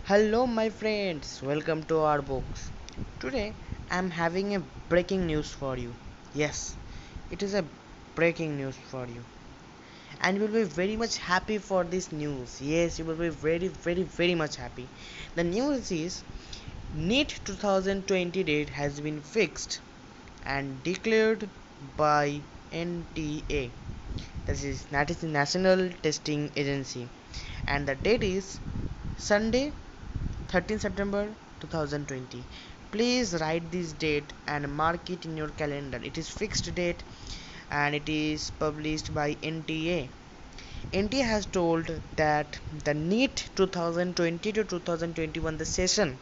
Hello, my friends, welcome to our books. Today, I'm having a breaking news for you. Yes, it is a breaking news for you, and you will be very much happy for this news. Yes, you will be very much happy. The news is NEET 2020 date has been fixed and declared by NTA, that is the National Testing Agency, and the date is Sunday 13 September 2020. Please write this date and mark it in your calendar. It is fixed date and it is published by NTA. NTA has told that the NEET 2020 to 2021 the session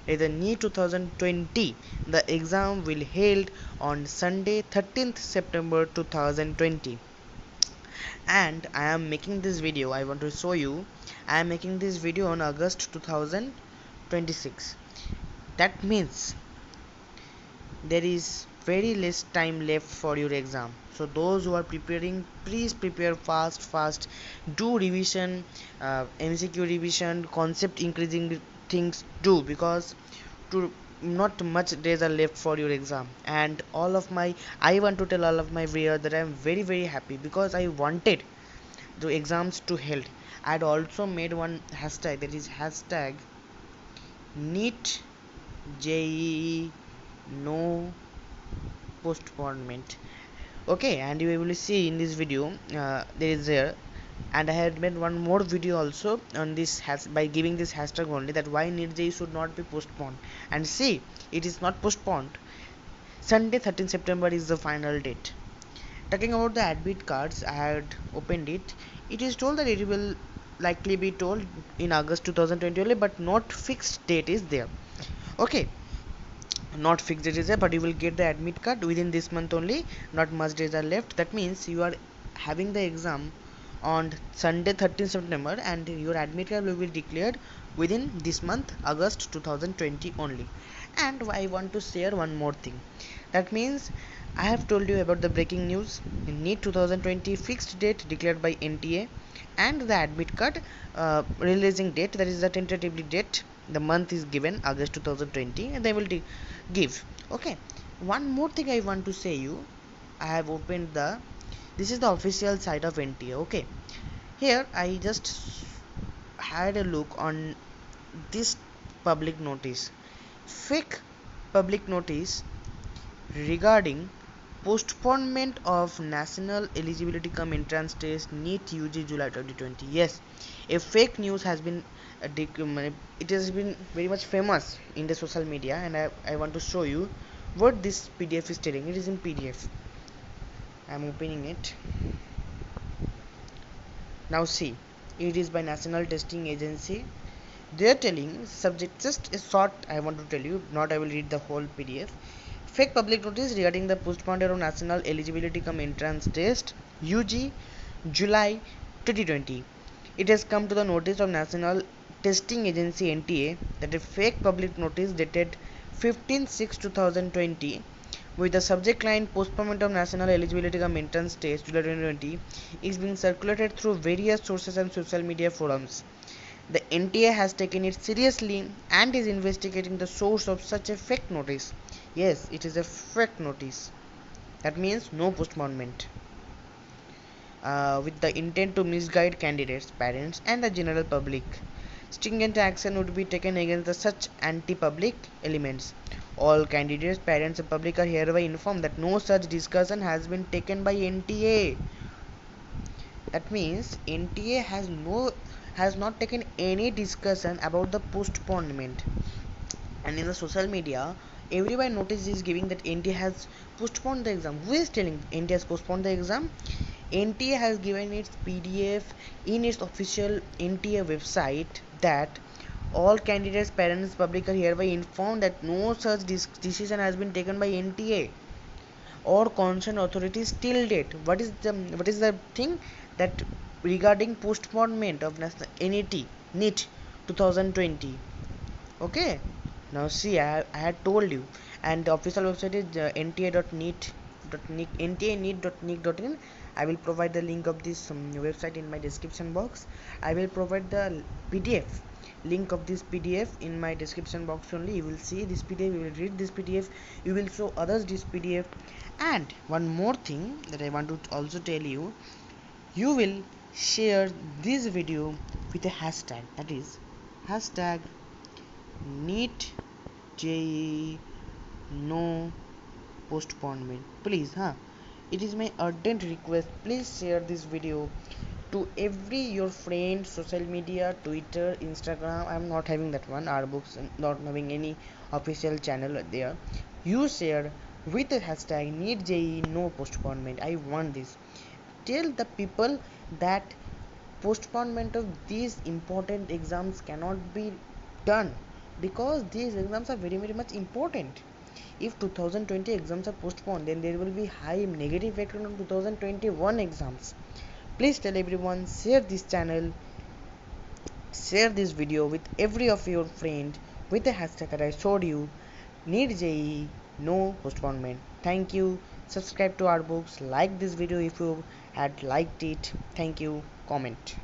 is the NEET 2020. The exam will held on Sunday 13th September 2020. And I am making this video. I want to show you. I am making this video on August 2026. That means there is very less time left for your exam. So those who are preparing, please prepare fast. Do revision, MCQ revision, concept increasing things do, because to not much days are left for your exam. And I want to tell all of my viewers that I am very happy because I wanted the exams to held. I had also made one hashtag, that is hashtag NEET JEE no postponement. Okay, and you will see in this video there is there, and I had made one more video also on this by giving this hashtag only, that why NEET JEE should not be postponed. And see, it is not postponed. Sunday 13 September is the final date. Talking about the admit cards, I had opened it. It is told that it will likely be told in August 2020 only, but not fixed date is there. Okay, not fixed date is there, but you will get the admit card within this month only. Not much days are left. That means you are having the exam on Sunday 13 September, and your admit card will be declared within this month, August 2020 only. And I want to share one more thing. That means I have told you about the breaking news. NEET 2020 fixed date declared by NTA, and the admit card releasing date, that is the tentatively date. The month is given August 2020, and they will give. Okay, one more thing I want to say you. I have opened the this is the official site of NTA. Okay, here I just had a look on this public notice, fake public notice regarding postponement of national eligibility cum entrance test NEET UG July 2020. Yes, a fake news has been it has been very much famous in the social media, and I want to show you what this PDF is telling. It is in PDF. I am opening it now. See, it is by National Testing Agency. They are telling subject, just a short I want to tell you, not I will read the whole PDF. Fake public notice regarding the postponement of national eligibility cum entrance test UG July 2020. It has come to the notice of National Testing Agency NTA that a fake public notice dated 15/6/2020 with the subject line postponement of national eligibility cum entrance test July 2020 is being circulated through various sources and social media forums. The NTA has taken it seriously and is investigating the source of such a fake notice. Yes, it is a fake notice. That means no postponement. With the intent to misguide candidates, parents, and the general public. Stringent action would be taken against such anti-public elements. All candidates, parents, and public are hereby informed that no such discussion has been taken by NTA. That means NTA has not taken any discussion about the postponement. And in the social media, everyone notice is giving that NTA has postponed the exam. Who is telling NTA has postponed the exam? NTA has given its PDF in its official NTA website that all candidates, parents, public are hereby informed that no such decision has been taken by NTA or concerned authorities till date. What is the thing that regarding postponement of national NEET 2020? Okay, now see, I had told you, and the official website is nta.neet.nic.in. I will provide the link of this website in my description box. I will provide the PDF link of this PDF in my description box only. You will see this PDF, you will read this PDF, you will show others this PDF. And one more thing that I want to also tell you, you will share this video with a hashtag, that is hashtag NEET JEE no postponement. Please, it is my ardent request, please share this video to every your friend, social media, Twitter, Instagram. I'm not having that one, our books not having any official channel there. You share with the hashtag NEET JEE no postponement. I want this. Tell the people that postponement of these important exams cannot be done, because these exams are very much important. If 2020 exams are postponed, then there will be high negative effect on 2021 exams. Please tell everyone, share this channel, share this video with every of your friend with the hashtag that I showed you, NEET JEE no postponement. Thank you. Subscribe to our books, like this video if you had liked it. Thank you. Comment.